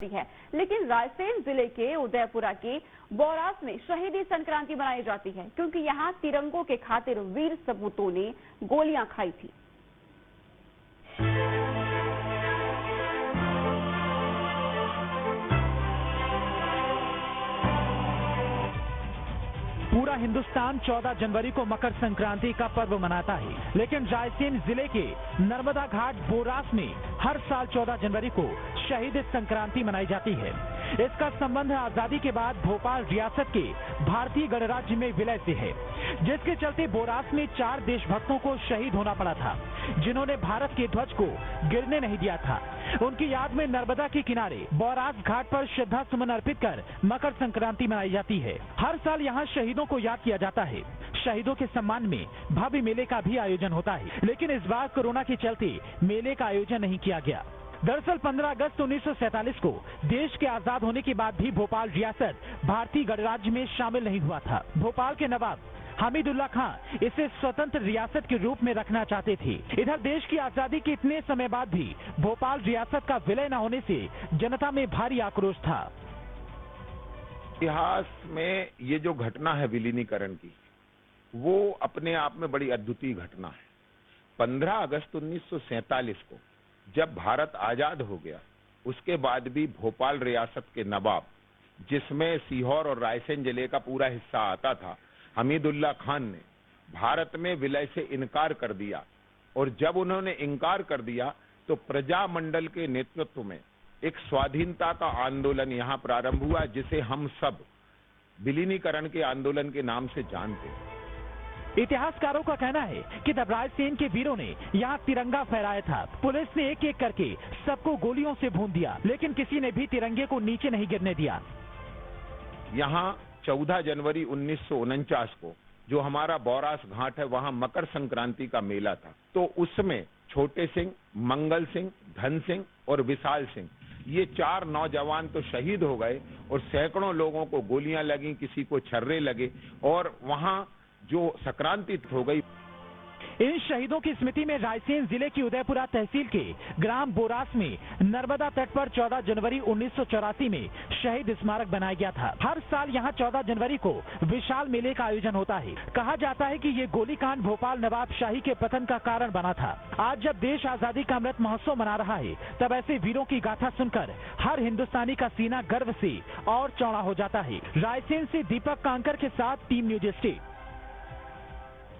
है। लेकिन रायसेन जिले के उदयपुरा के बौरास में शहीदी संक्रांति मनाई जाती है, क्योंकि यहाँ तिरंगों के खातिर वीर सपूतों ने गोलियां खाई थी। पूरा हिंदुस्तान 14 जनवरी को मकर संक्रांति का पर्व मनाता है, लेकिन रायसेन जिले के नर्मदा घाट बोरास में हर साल 14 जनवरी को शहीद संक्रांति मनाई जाती है। इसका संबंध आजादी के बाद भोपाल रियासत के भारतीय गणराज्य में विलय से है, जिसके चलते बोरास में 4 देशभक्तों को शहीद होना पड़ा था, जिन्होंने भारत के ध्वज को गिरने नहीं दिया था। उनकी याद में नर्मदा के किनारे बोरास घाट पर श्रद्धा सुमन अर्पित कर मकर संक्रांति मनाई जाती है। हर साल यहाँ शहीदों को याद किया जाता है। शहीदों के सम्मान में भव्य मेले का भी आयोजन होता है, लेकिन इस बार कोरोना के चलते मेले का आयोजन नहीं किया गया। दरअसल 15 अगस्त 1947 को देश के आजाद होने के बाद भी भोपाल रियासत भारतीय गणराज्य में शामिल नहीं हुआ था। भोपाल के नवाब हमीदुल्लाह खान इसे स्वतंत्र रियासत के रूप में रखना चाहते थे। इधर देश की आजादी के इतने समय बाद भी भोपाल रियासत का विलय न होने से जनता में भारी आक्रोश था। इतिहास में ये जो घटना है विलीनीकरण की, वो अपने आप में बड़ी अद्वितीय घटना है। 15 अगस्त 1947 को जब भारत आजाद हो गया, उसके बाद भी भोपाल रियासत के नवाब, जिसमें सीहोर और रायसेन जिले का पूरा हिस्सा आता था, हमीदुल्लाह खान ने भारत में विलय से इनकार कर दिया। और जब उन्होंने इनकार कर दिया तो प्रजामंडल के नेतृत्व में एक स्वाधीनता का आंदोलन यहाँ प्रारंभ हुआ, जिसे हम सब विलीनीकरण के आंदोलन के नाम से जानते हैं। इतिहासकारों का कहना है कि तब रायसेन के वीरों ने यहाँ तिरंगा फहराया था। पुलिस ने एक एक करके सबको गोलियों से भून दिया, लेकिन किसी ने भी तिरंगे को नीचे नहीं गिरने दिया। यहाँ 14 जनवरी 1949 को जो हमारा बौरास घाट है, वहाँ मकर संक्रांति का मेला था। तो उसमें छोटे सिंह, मंगल सिंह, धन सिंह और विशाल सिंह, ये 4 नौजवान तो शहीद हो गए और सैकड़ों लोगों को गोलियां लगी, किसी को छर्रे लगे और वहाँ जो संक्रांति हो गई। इन शहीदों की स्मृति में रायसेन जिले की उदयपुरा तहसील के ग्राम बोरास में नर्मदा तट पर 14 जनवरी 1984 में शहीद स्मारक बनाया गया था। हर साल यहाँ 14 जनवरी को विशाल मेले का आयोजन होता है। कहा जाता है कि ये गोलीकांड भोपाल नवाबशाही के पतन का कारण बना था। आज जब देश आजादी का अमृत महोत्सव मना रहा है, तब ऐसे वीरों की गाथा सुनकर हर हिंदुस्तानी का सीना गर्व से और चौड़ा हो जाता है। रायसेन से दीपक कांकर के साथ टीम न्यूज स्टेट।